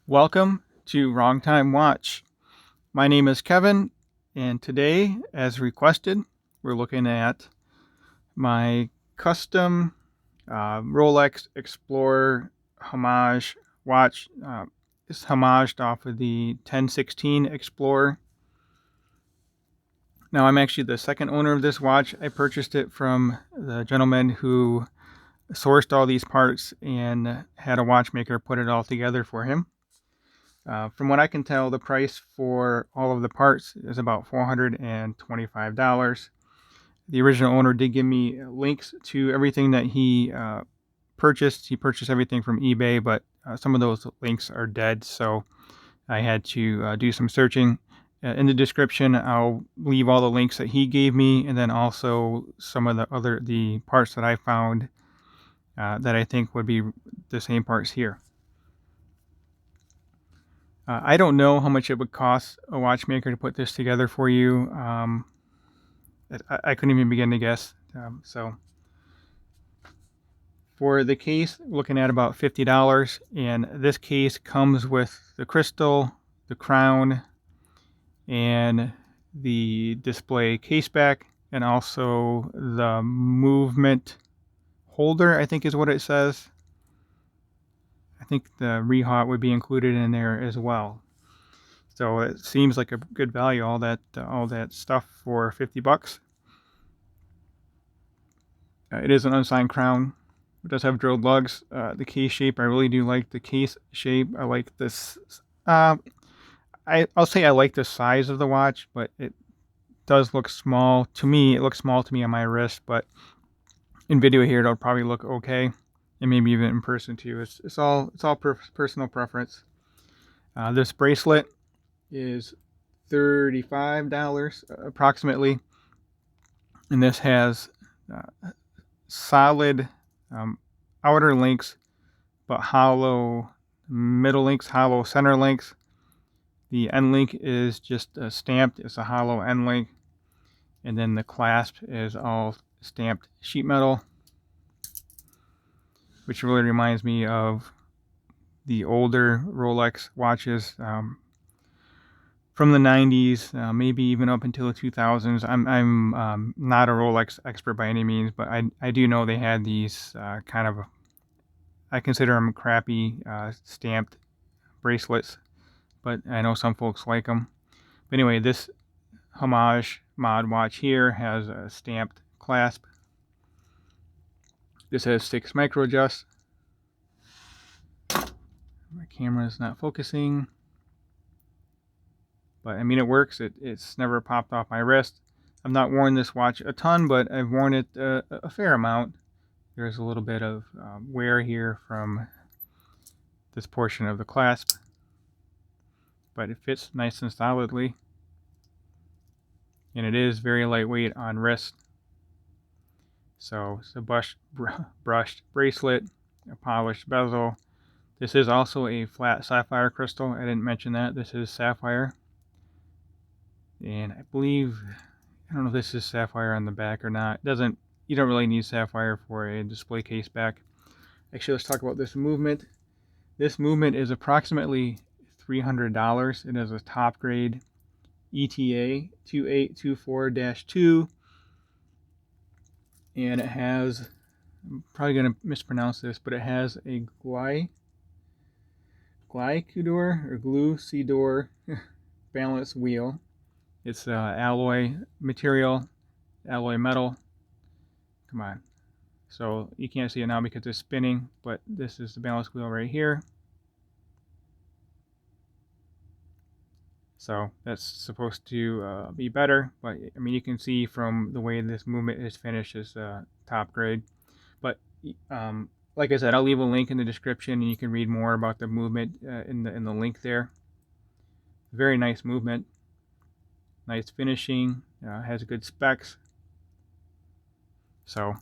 Welcome to Wrong Time Watch. My name is Kevin, and today, as requested, we're looking at my custom Rolex Explorer Homage watch. It's homaged off of the 1016 Explorer. Now, I'm actually the second owner of this watch. I purchased it from the gentleman who sourced all these parts and had a watchmaker put it all together for him. From what I can tell, the price for all of the parts is about $425. The original owner did give me links to everything that he purchased. He purchased everything from eBay, but some of those links are dead, so I had to do some searching. In the description, I'll leave all the links that he gave me, and then also some of the parts that I found that I think would be the same parts here. I don't know how much it would cost a watchmaker to put this together for you. I couldn't even begin to guess. So for the case, looking at about $50, and this case comes with the crystal, the crown, and the display case back, and also the movement holder, I think is what it says. I think the rehaut would be included in there as well. So it seems like a good value, all that stuff for $50. It is an unsigned crown. It does have drilled lugs. The case shape, I really do like the case shape. I like this. I'll say I like the size of the watch, but it does look small to me. It looks small to me on my wrist, but in video here it'll probably look okay, and maybe even in person too. It's all personal preference. This bracelet is $35 approximately, and this has solid outer links, but hollow middle links, hollow center links. The end link is just stamped. It's a hollow end link, and then the clasp is all stamped sheet metal, which really reminds me of the older Rolex watches from the 90s, maybe even up until the 2000s. I'm not a Rolex expert by any means, but I do know they had these kind of, I consider them crappy stamped bracelets, but I know some folks like them. But anyway, this Homage mod watch here has a stamped clasp. This has 6 micro adjusts. My camera is not focusing, but I mean it works. It's never popped off my wrist. I've not worn this watch a ton, but I've worn it a fair amount. There's a little bit of wear here from this portion of the clasp, but it fits nice and solidly, and it is very lightweight on wrist. So it's a brushed bracelet, a polished bezel. This is also a flat sapphire crystal. I didn't mention that. This is sapphire, and I believe, I don't know if this is sapphire on the back or not. You don't really need sapphire for a display case back. Actually, let's talk about this movement. This movement is approximately $300. It is a top grade ETA 2824-2, and it has, I'm probably going to mispronounce this, but it has a glucidor balance wheel. It's alloy material, alloy metal. Come on. So you can't see it now because it's spinning, but this is the balance wheel right here. So that's supposed to be better, but I mean you can see from the way this movement is finished is top grade. But like I said, I'll leave a link in the description, and you can read more about the movement in the link there. Very nice movement, nice finishing, has good specs. So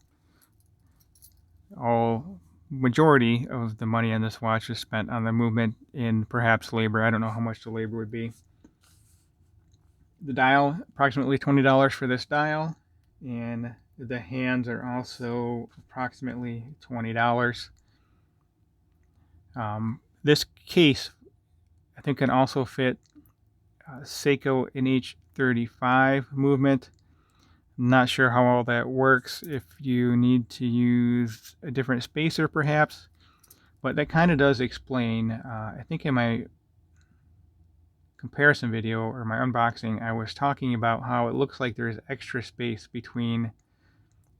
majority of the money on this watch is spent on the movement and perhaps labor. I don't know how much the labor would be. The dial, approximately $20 for this dial, and the hands are also approximately $20. This case think can also fit Seiko NH35 movement. Not sure how all that works, if you need to use a different spacer perhaps, but that kind of does explain. I think in my comparison video or my unboxing, I was talking about how it looks like there's extra space between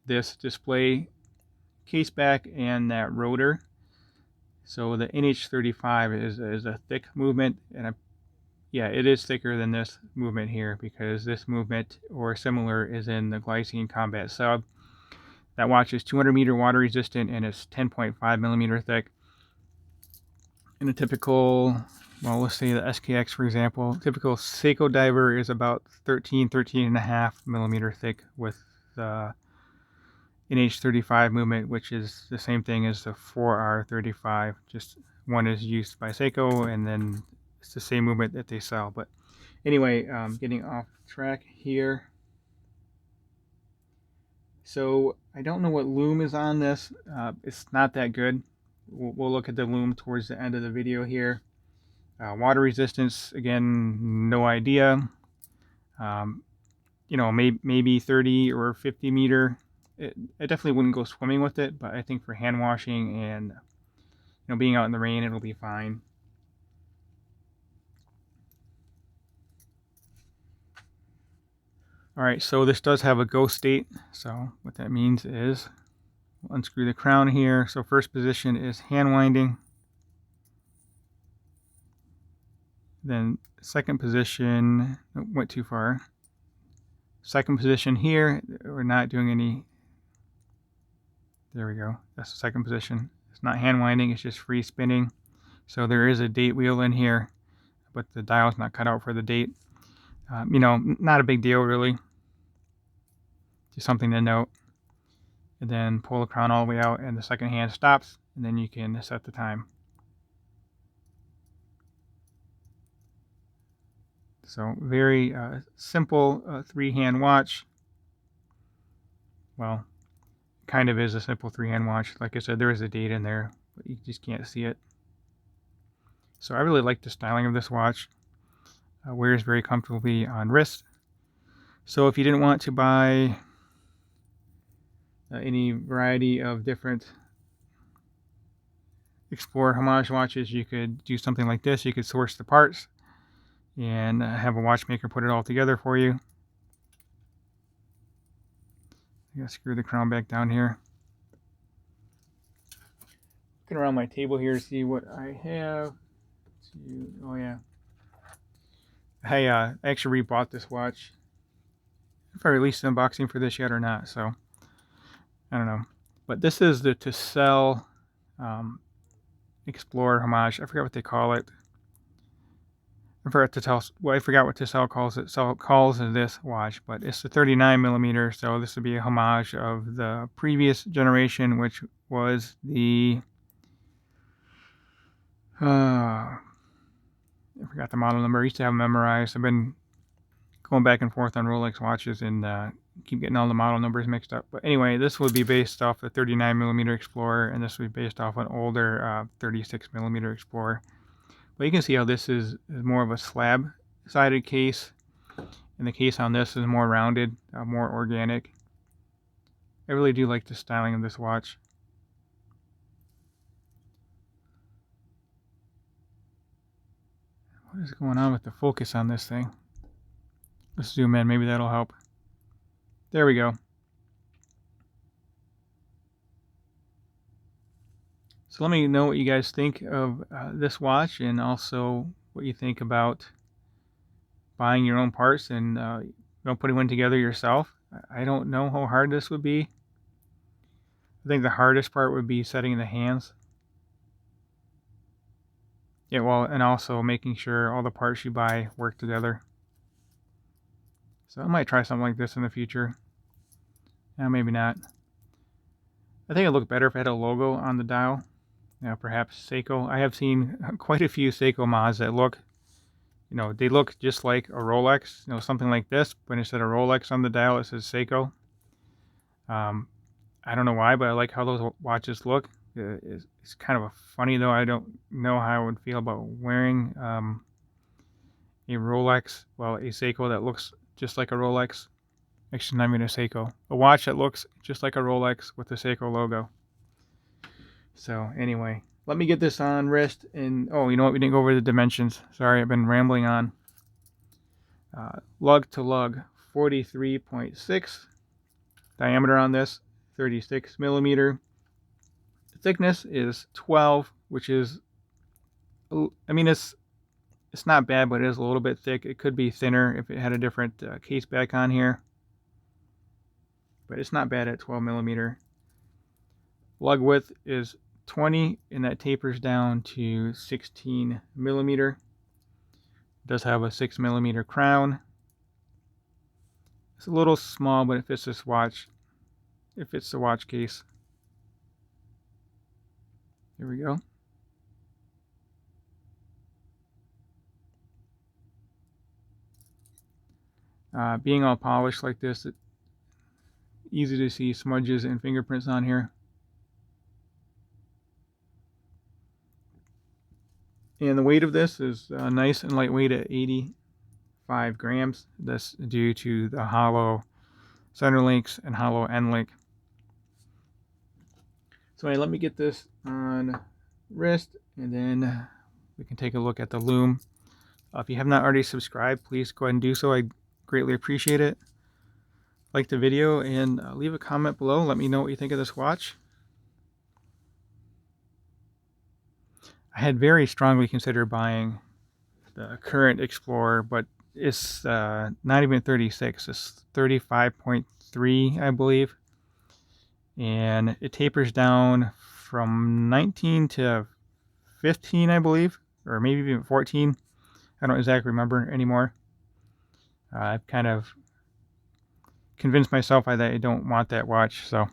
this display case back and that rotor. So the NH35 is a thick movement, and yeah, it is thicker than this movement here, because this movement or similar is in the Glycine Combat Sub. That watch is 200 meter water resistant and it's 10.5 millimeter thick. In a typical, well, let's say the SKX for example, typical Seiko diver is about 13.5 millimeter thick with the NH35 movement, which is the same thing as the 4R35. Just one is used by Seiko, and then it's the same movement that they sell. But anyway, getting off track here. So I don't know what Loom is on this. It's not that good. We'll look at the Loom towards the end of the video here. Water resistance, again, no idea. You know, maybe 30 or 50 meter. It definitely wouldn't go swimming with it, but I think for hand washing and, you know, being out in the rain, it'll be fine. Alright, so this does have a go state. So what that means is, we'll unscrew the crown here. So first position is hand winding. Then second position, went too far. Second position here, we're not doing any. There we go. That's the second position. It's not hand winding, it's just free spinning. So there is a date wheel in here, but the dial's not cut out for the date. You know, not a big deal really. Just something to note. And then pull the crown all the way out and the second hand stops, and then you can set the time. So very simple three-hand watch. Well, kind of is a simple three-hand watch. Like I said, there is a date in there, but you just can't see it. So I really like the styling of this watch. Wears very comfortably on wrist. So if you didn't want to buy any variety of different Explorer Homage watches, you could do something like this. You could source the parts and have a watchmaker put it all together for you. I gotta screw the crown back down here. Looking around my table here to see what I have. Oh yeah, I actually rebought this watch. If I released the unboxing for this yet or not, so I don't know. But this is the to sell Explorer Homage. I forgot what they call it. I forgot what Tissell calls it. So it calls this watch, but it's the 39 millimeter. So this would be a homage of the previous generation, which was the I forgot the model number. I used to have them memorized. I've been going back and forth on Rolex watches and keep getting all the model numbers mixed up. But anyway, this would be based off the 39 millimeter Explorer, and this would be based off an older 36 millimeter Explorer. But you can see how this is more of a slab-sided case, and the case on this is more rounded, more organic. I really do like the styling of this watch. What is going on with the focus on this thing? Let's zoom in, maybe that'll help. There we go. So let me know what you guys think of this watch, and also what you think about buying your own parts and putting one together yourself. I don't know how hard this would be. I think the hardest part would be setting the hands. Yeah, well, and also making sure all the parts you buy work together. So I might try something like this in the future. Maybe not. I think it'd look better if it had a logo on the dial. Perhaps Seiko. I have seen quite a few Seiko mods that look, they look just like a Rolex, something like this, but instead of Rolex on the dial, it says Seiko. I don't know why, but I like how those watches look. It's kind of funny though. I don't know how I would feel about wearing a Rolex, well, a Seiko that looks just like a Rolex. Actually, not even a Seiko. A watch that looks just like a Rolex with the Seiko logo. So anyway, let me get this on wrist. And oh, you know what? We didn't go over the dimensions. Sorry, I've been rambling on. Lug to lug, 43.6. Diameter on this, 36 millimeter. Thickness is 12, which is, I mean, it's not bad, but it is a little bit thick. It could be thinner if it had a different case back on here. But it's not bad at 12 millimeter. Lug width is 20, and that tapers down to 16 millimeter. It does have a 6 millimeter crown. It's a little small, but it fits this watch. It fits the watch case. Here we go. Being all polished like this, it's easy to see smudges and fingerprints on here. And the weight of this is nice and lightweight at 85 grams. That's due to the hollow center links and hollow end link. So anyway, let me get this on wrist, and then we can take a look at the Loom. If you have not already subscribed, please go ahead and do so. I greatly appreciate it. Like the video and leave a comment below. Let me know what you think of this watch. I had very strongly considered buying the current Explorer, but it's not even 36. It's 35.3, I believe. And it tapers down from 19 to 15, I believe, or maybe even 14. I don't exactly remember anymore. I've kind of convinced myself that I don't want that watch. So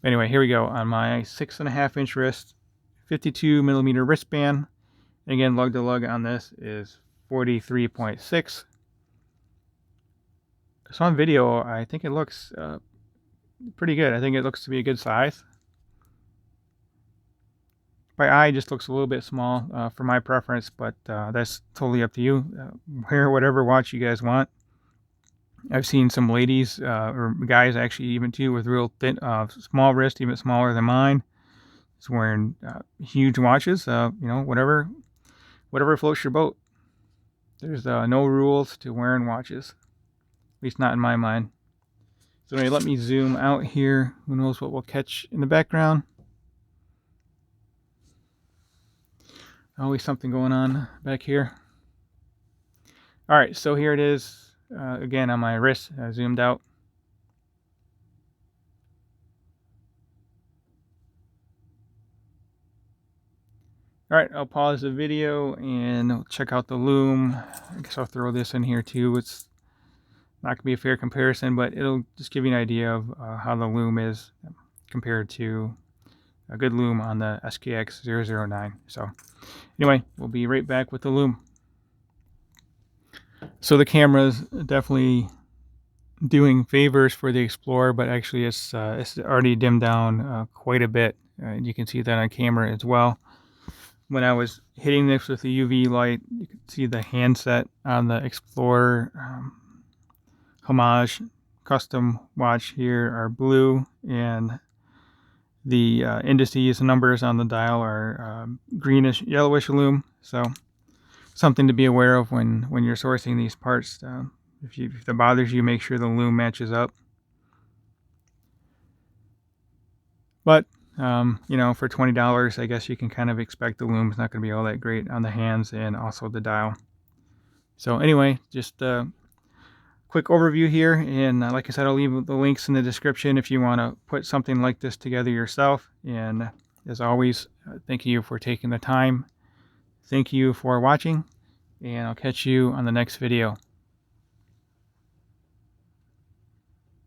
anyway, here we go on my 6.5 inch wrist, 52 millimeter wristband. And again, lug to lug on this is 43.6. So on video, I think it looks pretty good. I think it looks to be a good size. By eye, it just looks a little bit small for my preference, but that's totally up to you. Wear whatever watch you guys want. I've seen some ladies or guys actually even too with real thin, small wrist, even smaller than mine. It's wearing huge watches. You know, whatever floats your boat. There's no rules to wearing watches, at least not in my mind. So anyway, let me zoom out here. Who knows what we'll catch in the background? Always something going on back here. All right, so here it is again on my wrist, zoomed out. All right, I'll pause the video and check out the Loom. I guess I'll throw this in here too. It's not gonna be a fair comparison, but it'll just give you an idea of how the Loom is compared to a good Loom on the SKX 009. So anyway, we'll be right back with the Loom. So the camera's definitely doing favors for the Explorer, but actually it's already dimmed down quite a bit. You can see that on camera as well. When I was hitting this with the UV light, you can see the handset on the Explorer Homage custom watch here are blue, and the indices, numbers on the dial are greenish, yellowish Loom. So something to be aware of when you're sourcing these parts. If that bothers you, make sure the Loom matches up. But you know, for $20, I guess you can kind of expect the Loom's not going to be all that great on the hands and also the dial. So anyway, just a quick overview here, and like I said, I'll leave the links in the description if you want to put something like this together yourself. And as always, thank you for taking the time. Thank you for watching, and I'll catch you on the next video.